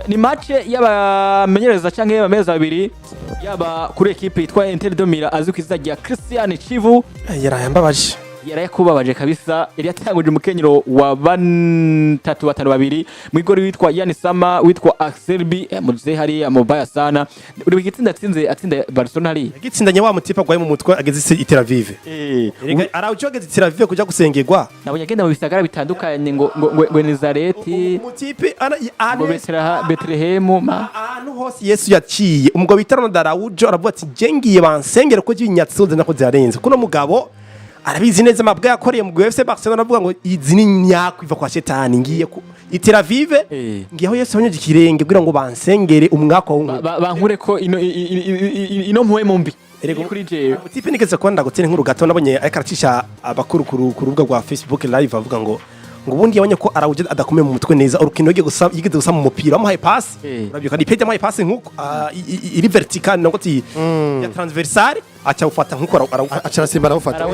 ni match y'abamenyereza canke y'abameza babiri yaba kuri equipe yitwa Inter de Milan azwi kwizina rya Christian Chivu yarayambabaje yarakubabaje kabisa yari yatanguje umukenyero wa 3-5-2 mwigori witwa Yanisama witwa Axelbi muze hari amobaya sana uri gitsinda atsinda Barcelona hari gitsindanye wa mutipa gwaye mu mutwe ageze i Tel Aviv arawujogeze i Tel Aviv kuja gusengerwa nabonye agenda mu bisagara bitandukanye ngo Nazareti mutipe Bethlehem ahantu hose Yesu yaciye umugabo bitarana Darawujo aravuga ati jengiye bansengera ko jinyatsoze nako zarenze kuno mugabo arabizi neza mabwa yakoreye mu UFC Barcelona avuga ngo izi ni nyako iva kwa shetani ngiye ku Tel Aviv ngiyeho Yesu abanyoje kirenge kugira ngo bansengere umwaka wo bankure ko ino mpuwe mumbi kuri je tipe nigeze kwanda gutera inkuru gato nabonye akaracisha abakuru ku rubuga rwa Facebook live avuga ngo ubundi yabonye ko arawuje adakomeye mu mutwe neza urukino yigeze gusa mu mupira amuhaye pass urabyo kandi pete amuhaye pass nkuko iri vertical nako ti ya transversal acha ufata nkuko acha simba arafata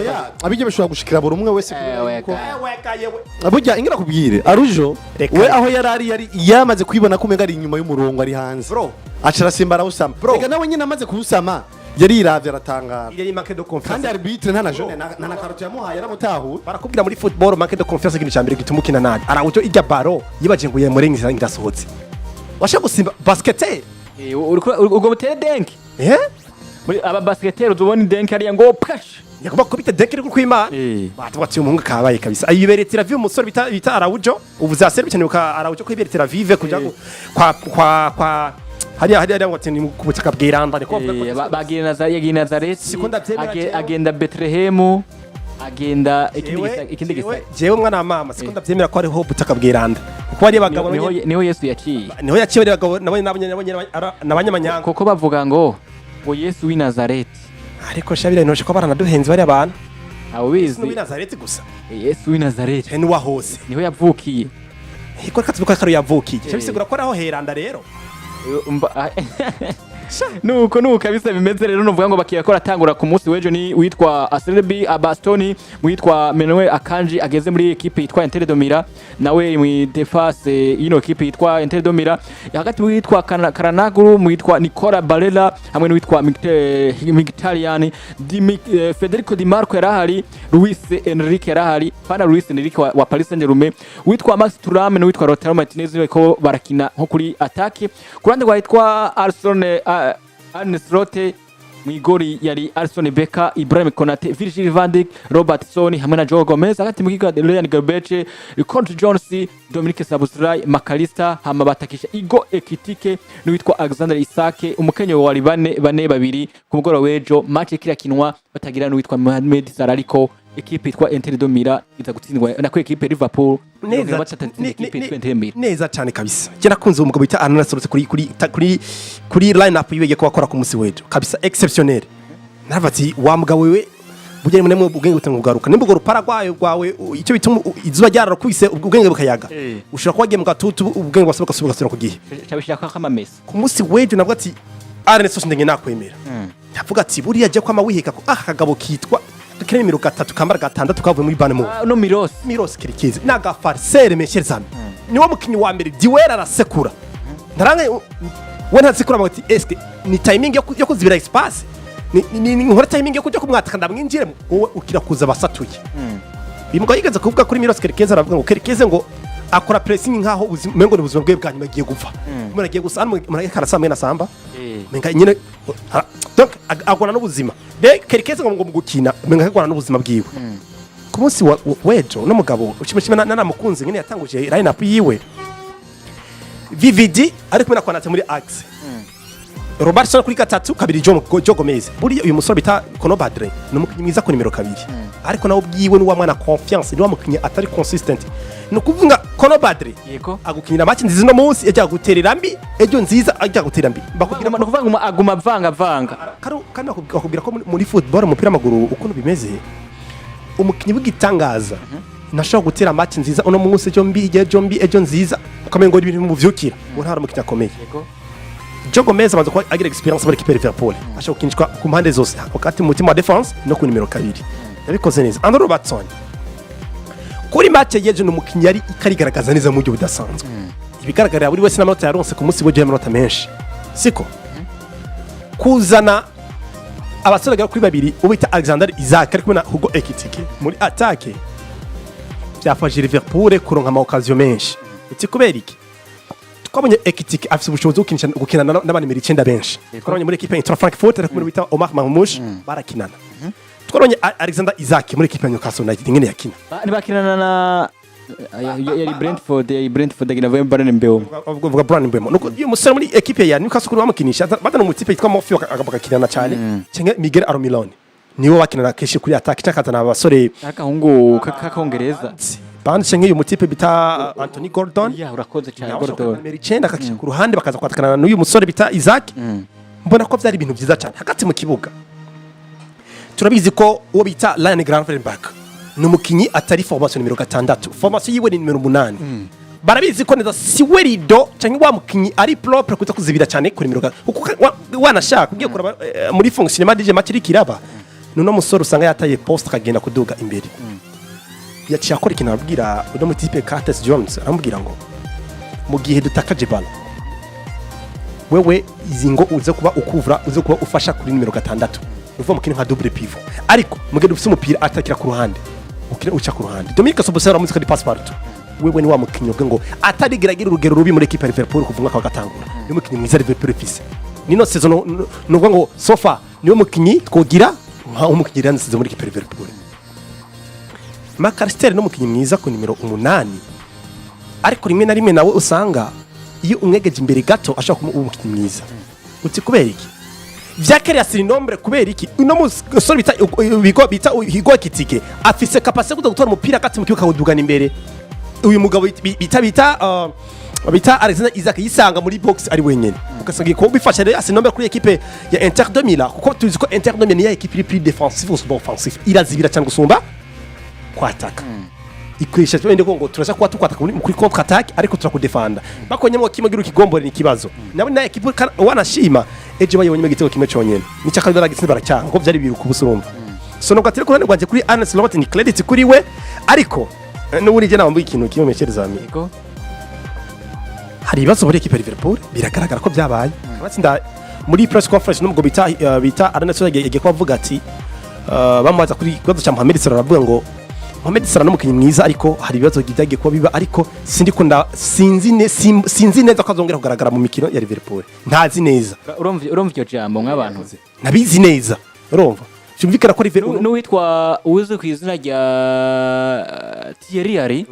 abije bishobora gushikira buri umwe wese ko abujya ingira kubwire arujo we aho yari yamaze kwibona ko ari inyuma y'umurongo ari hanze bro acha simba arawusama reka nawe nyine amaze kubusama yari iravye aratangara yari manque de confiance kandi arbitre ntana jone na karoti yamuhaye aramutahu barakubwira muri football manque de confiance ikintu cyambere gituma ukina nani arawujo ijya baro yibaje ngo yemurengiza ngidasohotse washa gusimba basketer urwo butere denk muri aba basketer uzubona denk ari ngo pash yakuba kubita denk iri kwima batwatse umuhungu kabaye kabisa ayiberetse Tel Aviv umusore bita arawujo ubuza serbe cyane uka arawujo ko iberetse Tel Aviv kuja kwa hariya ngo tini ku butaka bw'iranda ni ko bagenda Nazareti agenda Bethlehem agenda ikindi gisa jewe mwana mama sikunda byemera ko ariho butaka bw'iranda kuko ari bagabo niho Yesu yaciye ari bagabo nabanyamanyanga kuko bavuga ngo Yesu w'i Nazareti ariko shabira intoshe ko baranaduhenze bari abantu abo bizi w'i Nazareti gusa Yesu w'i Nazareti ni wa hose niho yavukiye iko katsubuka karo yavukiye cyabisigura ko araho heranda rero nuko kabisa bimeze rero novuga ngo bakiyakora tangura ku munsi wejo ni witwa Aselbi Abastoni witwa Menwe Akanji ageze muri equipe yitwa Inter de Milan nawe mu defense ino equipe yitwa Inter de Milan hagati witwa Karanaguru witwa Nicola Barella hamwe n'uwitwa Mkhitaryan Federico Di Marco yarahari Luis Enrique yarahari pana Luis Enrique wa Paris Saint-Germain witwa Max Thuram n'uwitwa Lautaro Martinez ko barakina nko kuri attaque kurande witwa Arne Slot mwigori yari Alisson Becker Ibrahim Konate Virgil van Dijk Robert Soni hamwe na Joe Gomez hagati mu kigo Ryan Garbeche Conte Jones Dominique Szoboszlai Makalista hama batakisha Igo Ekitike n'uwitwa Alexander Isake umukenyo wa bane babiri ku mugoro wejo match kirakinwa batagira n'uwitwa Mohamed Salah ariko equipe yitwa Inter de Milan iza gutsindwa na ko equipe Liverpool neza cyane kabisa kirakunze umugabo bita Arne sorotse kuri line up yibege ko bakora ku musi wejo kabisa exceptionnel narabati wa mugabo wewe bugene mune mu ubwenge butanga kugaruka nimbugo rupara gwawe icyo bituma izuba ryarara kubise ubwenge bukayaga ushira kwagiye mu gatutu ubwenge bwasoboka subira ku gihe cyabishaka kamamesa ku musi wejo nabwo ati Arne sorotse ndenge nakwemera yavuga ati buriya je kwama wiheka ko akagabo kitwa kiremiro gatatu kambara gatandatu kavuye muri banemo no Miros kirikeze naga farsere mesherzami niwo mukinyi wa mbere diwera arasekura ndarange wena nsekura mati eske ni timing yo kuzibira espace ni nkora timing yo kujya kumwataka ndamwinjire wowe ukira kuza basatuye bimuga yigeze kuvuga kuri Miros kirikeze aravuga ngo kirikeze ngo akora pressing nkaho umengo n'ubuzima bwe bwanyuma giye gupfa umuntu agiye gusa umuntu karasamba na samba menga nyine donc agona n'ubuzima de kirikeze ngo gukina menga agona n'ubuzima bwiwe ku munsi wejo n'umugabo ushimishima nanamukunze nyine yatanguje line up yiwe VVD ariko mena kwanatse muri axe Robertson kuri gatatu kabiri Joe Gomez buri uyu musore bita Kono Badre n'umukinyi mwiza ko nimero kabiri ariko nawo bwiwe ni wa mwana confiance ni wa mukinyi atari consistent no kuvuga Kono Badre yego agukinira match nziza no munsi ajya guterera mbi ejo nziza ajya gutera mbi bakubwira no kuvuga aguma vanga kandi bakubwira ko muri football umupira w'amaguru ukuntu bimeze umukinyi w'igitangaza nashobora gutera match nziza uno munsi ejo nziza ukamengo ibintu mu vyukira ngo ntara umukinyi akomeye Joe Gomez amaze ko agira experience muri equipe Liverpool ashaka gukinishwa ku mpande zose wakati mu team defense no ku nimero kabiri yabikoze neza Arne Robertson kuri match yeje no mukinyi yari karigaragaza neza mu buryo budasanzwe ibigaragarira buri wese n'amanota yaronse ku munsi w'ejo y'amanota menshi siko kuzana abasore bagera kuri babiri ubita Alexander Isaac ari kumwe na Hugo Ekitike muri attaque byafashe Liverpool kuronka ama occasion menshi uti kubera iki twabonye Ekitike afite ubushobozi bwo gukina n'abandi 9 benshi twabonye muri equipe ya Frankfurt ari kumwe bita Omar Mahmoush barakinana twabonye Alexander Isaac muri equipe ya Newcastle United ingene yakina bakinana na yari Brentford gina vyo barane mbeo vuga Brian Mbemo nuko iyo musore muri equipe ya Newcastle kuri bamukinisha badana mu tipe yitwa Mofio akabakinana cyane cyangwa Miguel Aromilone nibo bakinana keshi kuri attack cyakatana abasore akahungu kakongereza bandi cyangwa uyu mutipe bita Anthony Gordon ya urakoze cyane Gordon numero 9 akakisha ku ruhande bakaza kwatakana n'uyu musore bita Isaac mbona ko byari ibintu byiza cyane hagati mu kibuga turabizi ko uwo bita Ryan Gravenberch numukinyi atari formation numero 6 formation yiwe ni numero 8 barabizi ko neza siwe rido cyangwa wa mukinyi ari propre kuza kuzibira cyane kuri numero kuko wanashaka ugiye kuraba muri fonctionnement DJ match kiraba nuno musore usanga yataye post kagenda kuduga imbere yaciye akora ikintu abwira uno mutipe Curtis Jones aramubwira ngo mu gihe dutakaje ball wewe izingo uze kuba ukuvura uze kuba ufasha kuri numero 6 uva mukinyi nka double pivot ariko mugihe dufite umupira atakira ku ruhande ukire uca ku ruhande Dominique Sobosera aramutse kuri passport wewe ni wa mukinyi ubwe ngo atarigira urugero rubi muri equipe ya Liverpool kuva mwaka wagatangura ni mukinyi mwiza Liverpool ifise nino saison no ngo sofa niyo mukinyi twogira nka umukinyi ransize muri equipe ya Liverpool McAllister no mukinyi mwiza ku numero 8 ariko rimwe na rimwe nawe usanga iyo umwegeje imbere gato ashaka kuba umukinyi mwiza uti kubera iki vyakere asiri nombre kubera iki uno musore bita Hugo Ekitike afise capacité yo gutwara umupira kati mu kibuga kawudugana imbere uyu mugabo bita Alexander Isaac yisanga muri box ari wenyene ugasanga ko bifasha rero asiri nombre kuri equipe ya Inter de Milan kuko tuzi ko Inter de Milan ya equipe plus défensive ou offensive irazibira cyangwa gusumba kwataka ikwisha twende ko ngo turasha kuba tukwataka kuri contre attaque ariko turakudefanda bakonyemo kimagira ikigombore ni kibazo nabo na equipe wanashima eje bayibonye mu gitego kimwe cyonyene ni cyakabira baragitsinda baracyanga ko byari biruka ubusurumva so no gatire ko rwanje kuri Arne Slot ni credit kuri we ariko n'uburi je nambuye ikintu kimwe mechereza amigo hari ibibazo muri equipe ya Liverpool biragaragara ko byabaye abatsinda muri press conference n'ubwo bita Arne Slot yagiye kuvuga ati bamaza kuri gwazo cha Mohamed Salah aravuga ngo Mohamed Salah n'umukinyi mwiza ariko hari ibibazo byagiye kuba biba ariko sinzi neza ko azongera kugaragara mu mikino ya Liverpool ntazi neza urumva iryo jambo nk'abantu nabizi neza urumva cyumvikana ko Liverpool n'uwitwa uzi ku izina rya Thierry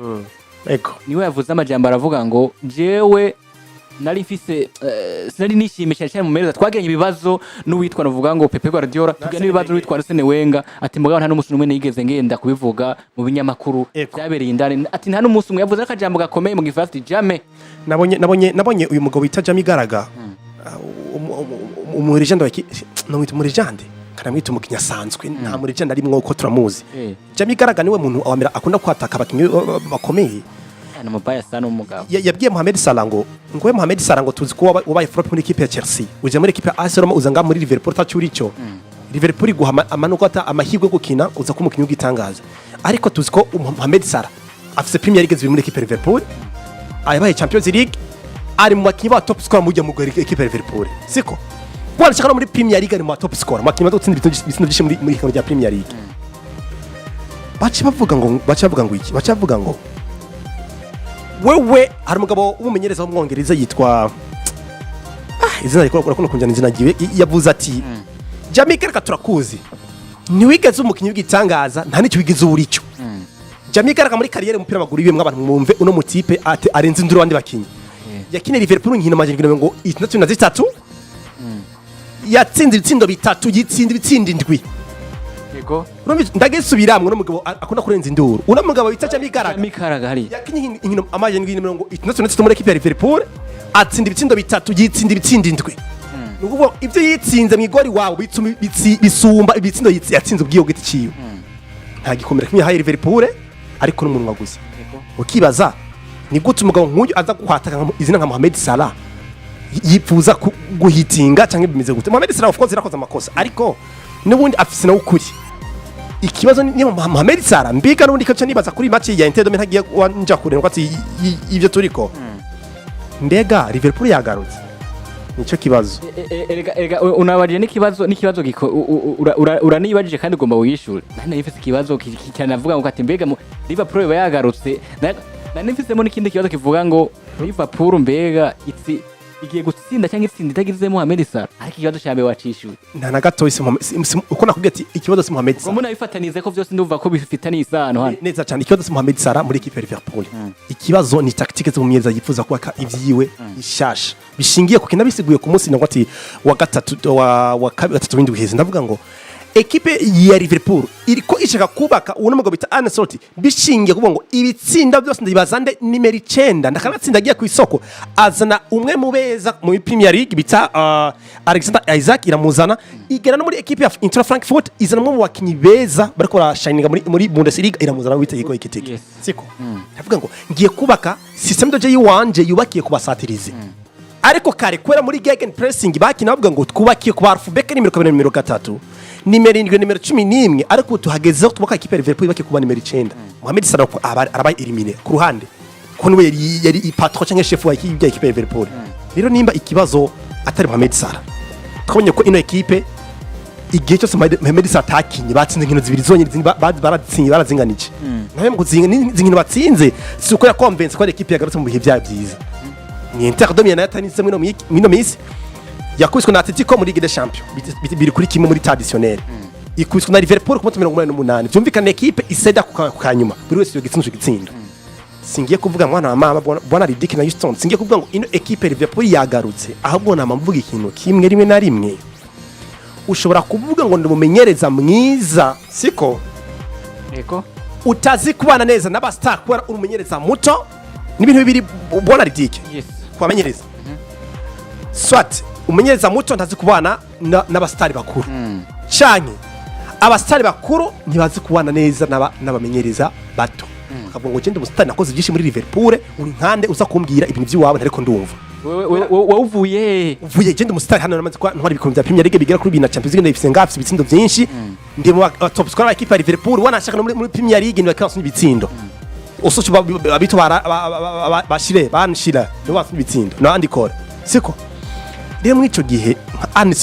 eko niwe yavuze amajambo aravuga ngo jewe nari mfise sinari nishimishije cyane mu mereza twagiranye ibibazo n'uwitwa navuga ngo Pepe Guardiola tugiranye ibibazo n'uwitwa Arsene Wenger ati mugabo nta n'umunsi umwe nigeze ngenda kubivuga mu binyamakuru byabereye indani ati nta n'umunsi umwe yavuze akajambo gakomeye mu gifasti jamais nabonye uyu mugabo wita Jamie Garaga umuregende no wita umuregende kanamwita umukinya sanzwe nta muregende ari mwo ko turamuzi Jamie Garaga niwe muntu awamira akunda kwataka abakinyi bakomeye namubaya sana umugabo yabwiye Mohamed Salah ngo Mohamed Salah ngo tuzi ko wabaye flop muri equipe ya Chelsea uje muri equipe ya Arsenal uzanga muri Liverpool tacuri cyo Liverpool guha amanuko ata amahirwe gukina uza kumukinnyi ugitangaza ariko tuzi ko Mohamed Salah afise Premier League muri equipe ya Liverpool ayabaye Champions League ari mu bakinyi ba top scorer mu equipe ya Liverpool siko bwana shaka muri Premier League ari mu top scorer makinyi batutsinda ibitsinda byinshi muri hano ya Premier League bacha bavuga ngo wewe hari umugabo w'umumenyereza w'umwongereza yitwa izina rikora kuno kunjana izina giwe yavuze ati Jamie Carragher turakuzi niwigeze umukinyi w'igitangaza nta nicyo wigize uricyo Jamie Carragher muri kariyere umupira w'amaguru yiwe mw'abantu mwumve uno mutipe ati arenze induru abandi bakinyi yakine Liverpool nkino majyengiro ngo 63 yatsinze ibitsindo bitatu yitsinda ibitsindo indwi yego ndagesubiramwe no mugabo akunda kurenza induru uno mugabo bita Jamie Carragher hari yakinye inkino amajyengiro ngo 63 muri equipe ya Liverpool atsinda ibitsindo bitatu yitsinda ibitsindo indwi nuko ibyo yitsinze mu igori wawe bisumba ibitsindo yatsinze ubwiyo giti ciyo nta gikomera kimwe hayi Liverpool ariko n'umunwa gusa ukibaza ni gute umugabo nk'uyu aza kwataka izina nka Mohamed Salah yifuza guhitinga cyangwa bimeze gute Mohamed Salah of course irakoze amakosa ariko n'ubundi afise na ukuri ikibazo ni Mohamed Salah mbika n'ubundi kaca nibaza kuri match ya Inter de Milan hagiye wanja kure ngo ati ivyo turiko mbega Liverpool yagarutse nico kibazo erega unabajije n'ikibazo uranibajije kandi ugomba wiyishure nane yifise ikibazo cyanavuga ngo ati mbega Liverpool yagarutse nanifisemo n'ikindi kibazo kivuga ngo Liverpool mbega igiye gutsinda cyangwa itsinda itagize Mohamed Salah ariko ikibazo cyambe wacishuye nta na gato uko nakubwiye ati ikibazo si Mohamed Salah mbona bifatanize ko byose nduva ko bifitanye isano hano neza cyane ikibazo si Mohamed Salah muri equipe ya Liverpool ikibazo ni tactique zo mumyeza yifuza kubaka ivyiwe ishasha bishingiye ku kina bisiguye ku munsi ngo ati wa gatatu wa gatatu windi guheze ndavuga ngo equipe ya Liverpool iriko ishaka kubaka uwo mugabo bita Arne bishingiye kuvuga ngo ibitsinda byose ndibazande nimero 9 ndakanatsinda agiye ku isoko azana umwe mu beza mu Premier League bita Alexander Isaac iramuzana igera no muri equipe ya Inter Frankfurt izana mu bakinyi beza bariko rashininga muri Bundesliga iramuzana wita yiko ikitike siko ndavuga ngo ngiye kubaka system doje yiwanje yubakiye kubasatirize ariko kare kwera muri gegen pressing bakina bavuga ngo twubakiye ku Arfubeke nimero 3 nimero 7 nimero 11 ariko tuhageze tubaka equipe ya Liverpool bake kuba nimero 9 Mohamed Salah arabaye eliminer ku ruhande kuno yari patron cyangwa chef wa equipe ya Liverpool rero nimba ikibazo atari Mohamed Salah twabonye ko ino equipe igihe cyose Mohamed Salah takinye batsinze nkino zibiri zonyine baratsinye barazinganije nawe mu zinkino batsinze si uko ya convince ko equipe yagarutse mu bihe bya byiza ni Inter domine yatanitse mwino misi yakubiswe na Atletico muri Ligue des Champions biri kuri kimwe muri traditionnel ikubiswe na Liverpool ku 188 byumvikana equipe iseda ku kanyuma buri wese yogitsinze gitsinda singiye kuvuga mwana wa mama bwana Riddick na Houston singiye kuvuga ngo ino equipe Liverpool yagarutse ahubwo na mvuga ikintu kimwe rimwe na rimwe ushobora kuvuga ngo ndumumenyereza mwiza siko eko utazi kubana neza n'abastar kubera umumenyereza muto n'ibintu bibiri bwana Riddick yes kubamenyereza swat umenyereza muto ntazi kubana n'abastari bakuru canke abastari bakuru ntibazi kubana neza n'abamenyereza bato akavuga ngo gende umustari nakoze byinshi muri Liverpool uri nkande uza kumbwira ibintu by'iwawe ariko ndumva uvuye gende umustari hano namaze kwa ntwari bikombe bya Premier League bigera kuri bina Champions League ndifise ngafise ibitsindo byinshi ndi mu top scorer wa equipe ya Liverpool wanashaka no muri Premier League ni bakansu ibitsindo usocho babito bashire banshira no basu ibitsindo no andikora siko rero muri ico gihe Arne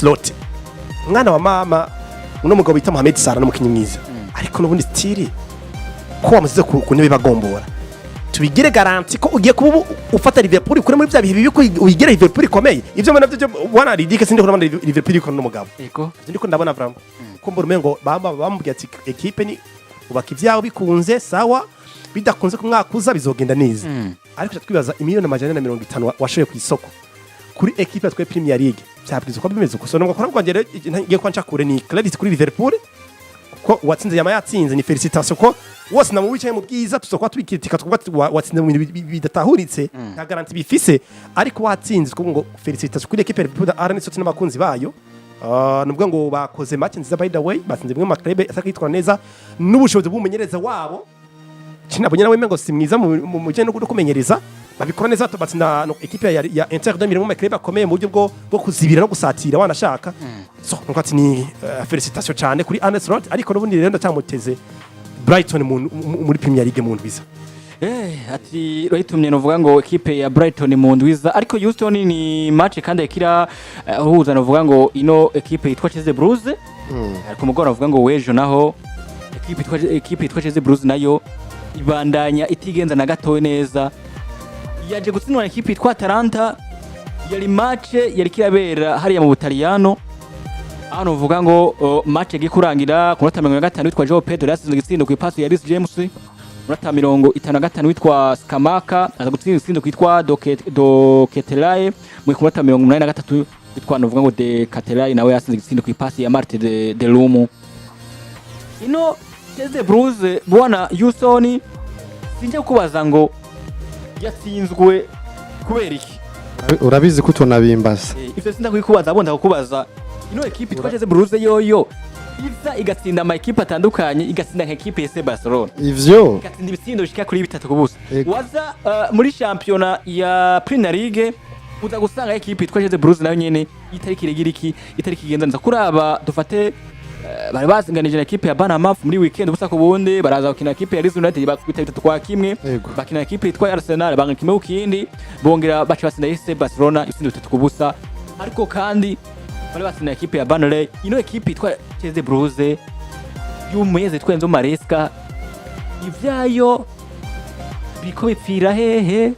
mwana wa mama uno mugabo bita Mohamed Salah n'umukinyi mwiza ariko nubundi stili ko wamuzize ku ntebe bagombora tubigire garanti ko ugiye kuba ufata Liverpool kure muri bya bihe bibi uyigere Liverpool ikomeye ivyo mbona byo bwana Riddick sindi kubona Liverpool iko n'umugabo ego ndiko ndabona vraiment ko mbona umengo bambwiye ati equipe ni ubaka ivyaho bikunze sawa bidakunze ku mwaka uza bizogenda neza ariko twibaza imiliyoni 150 washoye ku isoko kuri equipe ya Premier League cyabwiza ko bimeze uko songa ko rwangere ngiye kwanca kure ni credit kuri Liverpool ko watsinze yatsinze ni felicitation ko wose na mu bicaye mu bwiza tusokwa tubikitika watsinze mu bintu bidatahuritse nta garanti bifise ariko watsinze ko ngo felicitation kuri equipe ya Liverpool Arne n'abakunzi bayo nubwo ngo bakoze match nziza by the way batsinze bimwe maklebe asakitwa neza n'ubushobozi bw'umumenyereza wabo kinabonye nawe mengo si mwiza mu gendo no kumenyereza babikora neza batsinda equipe ya Inter de Milan mu maklebe akomeye mu buryo bwo kuzibira no gusatira wanashaka so nuko ati ni felicitation cyane kuri Arne ariko n'ubundi rero ndacyamuteze Brighton muri Premier League mu ndwiza ati rayitumye novuga ngo equipe ya Brighton mu ndwiza ariko Houston ni match kandi yakira uhuza novuga ngo ino equipe yitwa Chelsea Blues ariko mugora novuga ngo wejo naho equipe yitwa Chelsea Blues nayo ibandanya itigenza na gatowe neza yaje gutsindwa na equipe yitwa Atalanta yari match yari kirabera hariya mu Butaliyano aho novuga ngo match gikurangira ku 55 witwa Joao Pedro yasize igitsindo ku ipasi ya Reece James munota 55 witwa Skamaka aza gutsinda igitsindo kwitwa Doketelaye mu munota 83 witwa novuga ngo de Catelaye nawe yasize igitsindo ku ipasi ya Marte de Lumu ino Chelsea Blues bwana Houston sinje kubaza ngo yatsinzwe kubera iki urabizi ko tunabimbaza ivyo sinda kwikubaza abonda kukubaza ino equipe twaje Blues yoyo iza igatsinda ama equipe atandukanye igatsinda nka equipe ya Barcelona ivyo igatsinda ibitsindo bishika kuri 3 kubusa waza muri championa ya Premier League uza gusanga equipe twaje Blues nayo nyene itariki regiriki itariki igendanza kuraba dufate bari basinganije na equipe ya Banama muri weekend busa ku bundi baraza gukina equipe ya Leeds United bakubita 3-1 bakina equipe yitwa Arsenal bangakime ukindi bongera baca basinda FC Barcelona isindo 3-0 ariko kandi bari basinda equipe ya Burnley ino equipe yitwa Chelsea Blues y'umuyeze twenzo Maresca ivyayo biko bipfira hehe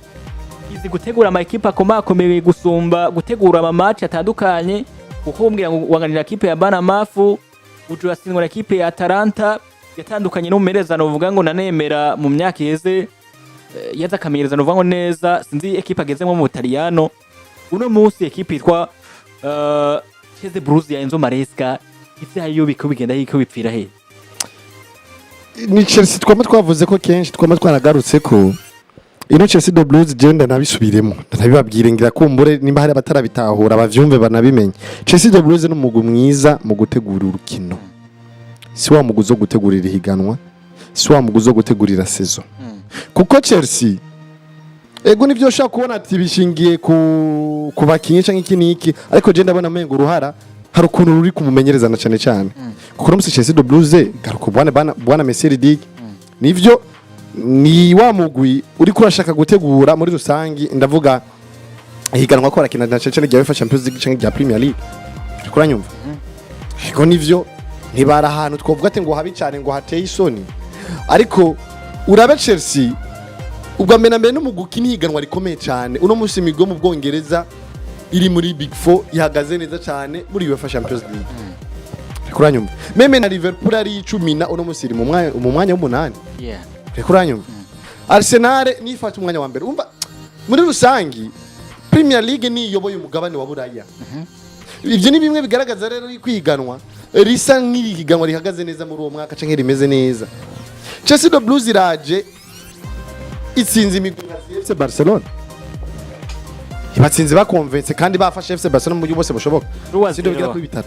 izi gutegura ama equipe akomakomeye gusumba gutegura ama match atandukanye uko umbwira ngo wanganira equipe ya Banamafu ujurasingwa na equipe ya Atalanta yatandukanye no mumerezano uvuga ngo nanemera mu myaka yeze yaza kamerezano uvuga ngo neza sinzi equipe agezemo mu Butaliyano uno munsi equipe yitwa Chelsea Blues ya Enzo Maresca ivyayo biko bigenda hiko bipfira he ni Chelsea twavuze ko kenshi twanagarutse ko ino Chelsea the Blues genda nabisubiremo ntabibabwire ngira kumbure nimba hari abatarabitahura bavyumve banabimenye Chelsea the Blues no mugu mwiza mu gutegura urukino si wa muguzo gutegurira higanwa si wa muguzo gutegurira saison kuko Chelsea ego nivyo shaka kubona ati bishingiye ku bakinyi canke iki niki ariko je ndabona mengo ruhara hari ukuntu ruri kumumenyerezana cyane kuko no Chelsea the Blues garuko bwana Messi Dig nivyo ni wa mugwi uri kurashaka gutegura muri rusangi ndavuga higanwa ko arakina na cyane rya UEFA Champions League cyangwa rya Premier League kuranyumva ego nivyo ntibara ahantu twovuga ati ngo habi cyane ngo hateye isoni ariko urabe Chelsea ubwa mbere no mugukina higanwa rikomeye cyane uno munsi migo mu Bwongereza iri muri Big 4 ihagaze neza cyane muri UEFA Champions League kuranyumva meme na Liverpool ari 10 na uno munsi iri mu mwanya w'8 kuranyumva Arsenal nifata umwanya wa mbere umva muri rusangi Premier League ni yoboye umugabane wa Buraya ivyo ni bimwe bigaragaza rero kwiganwa risa nk'ihiganwa rihagaze neza muri uwo mwaka canke rimeze neza Chelsea the Blues iraje itsinze imigwi ya FC Barcelona ibatsinze bakonvense kandi bafashe FC Barcelona mu buryo bose bushoboka sido bigera kuri 3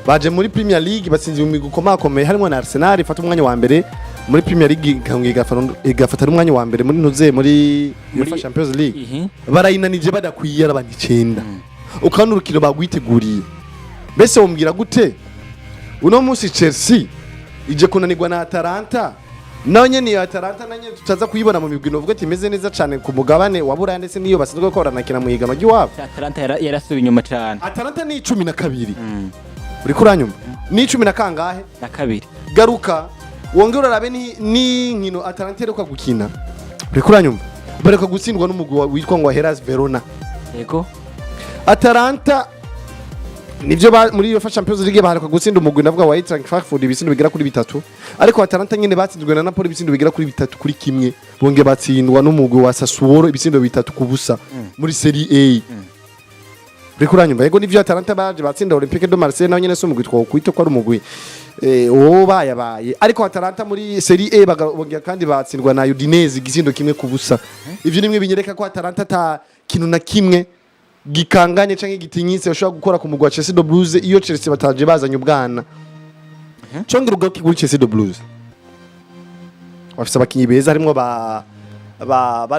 baje muri Premier League batsinze imigwi komakomeye harimo na Arsenal ifata umwanya wa mbere muri Premier League igafata umwanya wa mbere muri nuze muri UEFA Champions League barayinanije badakwiye abandi 9 ukana urukino bagwiteguriye mbese wombwira gute uno munsi Chelsea ije kunanirwa na Atalanta nanye ni Atalanta nanye tutaza kuyibona mu migwino uvuga ati imeze neza cyane ku mugabane wa Buraya ndetse niyo basanzwe gukorana nakina mu higano ry'iwabo Atalanta yarasubiye inyuma cyane Atalanta ni 12 uri kuranyumva ni 10 na kangahe na kabiri garuka wongera urabe ni nkino Atalanta reka gukina uri kuranyumva bareka gutsindwa n'umugwi witwa ngo Hellas Verona yego Atalanta nivyo muri UEFA Champions League bahareka gutsinda umugwi navuga wa Eintracht Frankfurt ibisindo bigera kuri 3 ariko Atalanta nyene batsinzwe na Napoli ibisindo bigera kuri 3 kuri kimwe bonge batsindwa n'umugwi wa Sassuolo ibisindo 3 kubusa muri Serie A Rikuranyumva yego nivyo Atalanta baje batsinda Olympique de Marseille nayo nyene so umugwi twokwita ko ari umugwi bayabaye ariko Atalanta muri Serie A bonge kandi batsindwa na Udinese igisindo kimwe kubusa ivyo nimwe binyereka ko Atalanta ta kintu na kimwe gikanganye canke gitinyitse bashobora gukora ku mugwa Chelsea the Blues iyo Chelsea bataje bazanye ubwana cyongera ugaruka kuri Chelsea the Blues bafise abakinyi beza harimo bano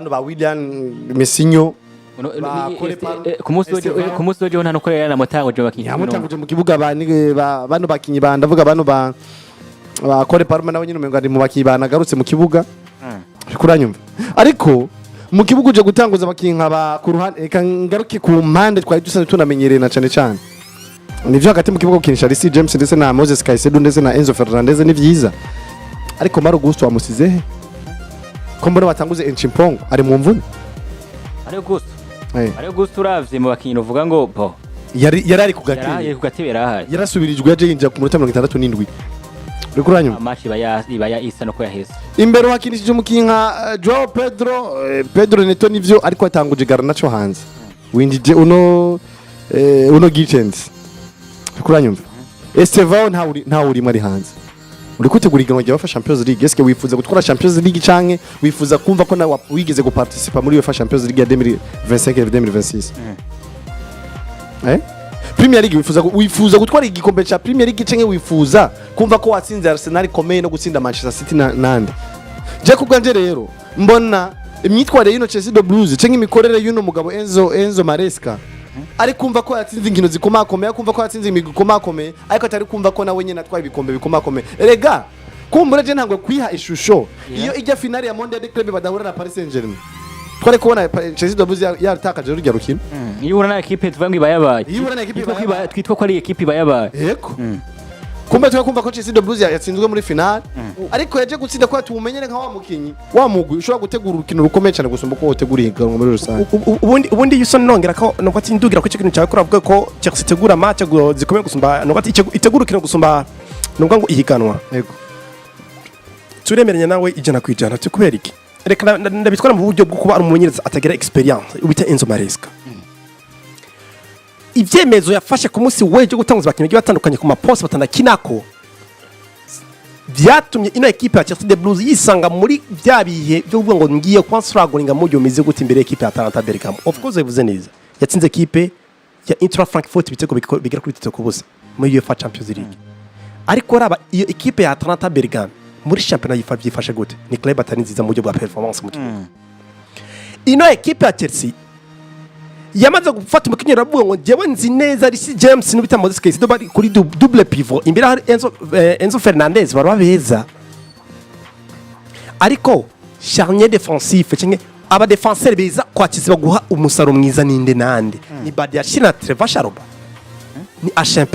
ba William Messinho ku munsi w'ejo nta nuko yari namutanguje abakinyi yamutanguje mu kibuga bano bakinyi bandavuga bano ba Kore Parma nabo nyine umengo ari mu bakinyi banagarutse mu kibuga kuranyumva ariko mu kibuga uje gutanguza abakinka ba ku ruhande eka ngaruke ku mpande twari dusanzwe tunamenyereye na cyane nivyo hagati mu kibuga ukinisha Reece James ndetse na Moses Caicedo ndetse na Enzo Fernandez ni vyiza ariko Maro Gusto wamusizehe ko mbona batanguze Enchimpong ari mu mvune ari Gusto uravye mu bakinyi uvuga ngo bo yari ku gatebe yarasubirijwe yaje yinjira ku minota 67 Rikuranyuma amashi baya isa no ko yaheze imbere wakinishije umukinka Joao Pedro Neto nivyo ariko atanguje Garnacho hanze winjije uno Gitens Rikuranyumva Estevao nta uri mari hanze uri kutegura iganwa rya UEFA Champions League eske wifuza gutwara Champions League canke wifuza kumva ko na wigeze guparticipa muri UEFA Champions League ya 2025 2026 Premier League wifuza gutwara igikombe cha Premier League canke wifuza kumva ko watsinze Arsenal komeye no gutsinda Manchester City nande je kubwanje rero mbona imyitware y'ino Chelsea the Blues canke imikorere y'uno mugabo Enzo Maresca ari kumva ko yatsinze inkino zikomakomeye kumva ko yatsinze imigwi ikomakomeye ariko atari kumva ko nawe nyine atwaye ibikombe bikomakomeye rega kumbura je ntabwo kwiha ishusho iyo ijya finale ya Mondial de Club badahura na Paris Saint-Germain twari kubona Chelsea Dobuz yatakaje urujya rukino iyo urana equipe tuvuga ngo ibayabaye twitwa ko ari equipe ibayabaye yego kumbe tukumva ko Chelsea Dobuz yatsinzwe muri finale ariko yaje gutsinda ko tumumenyere nka wa mukinyi wa mugwi ushobora gutegura urukino rukomeye cyane gusumba ko woteguriye iganwa muri rusange ubundi yuso nongera ko nuko ati ndugira ko ikintu cyawe kuravuga ko Chelsea itegura match zikomeye gusumba nuko ati itegura urukino gusumba nuvuga ngo ihiganwa yego turemeranya nawe ijana kwijana tukubera iki reka ndabitwara mu buryo bwo kuba umumenyereza atagira experience ubita Enzo Maresca ivyemezo yafashe ku munsi weje gutanguza abakinnyi batandukanye ku maposte batanakinako vyatumye ino equipe ya Chelsea the Blues yisanga muri vya bihe byo kuvuga ngo ngiye kwa struggling amujyo mize guti imbere equipe ya Atalanta Bergamo of course bivuze neza yatsinze equipe ya Inter Frankfurt bitego bigera kuri 3 kubusa muri UEFA Champions League ariko raba iyo equipe ya Atalanta Bergamo muri championnat yifashe gute ni club atari nziza mu buryo bwa performance mu kibuga ino equipe ya Chelsea yamaze gufata umukinnyi ravuga ngo jewe nzi neza Reece James n'ubita Moses Caicedo bari kuri double pivot imbere hari Enzo Fernandez barabeza ariko charnier défensif cyangwa aba défenseur beza kwakiza baguha umusaro mwiza ninde nande ni Badiashile na Trevor Chalobah ni Achempong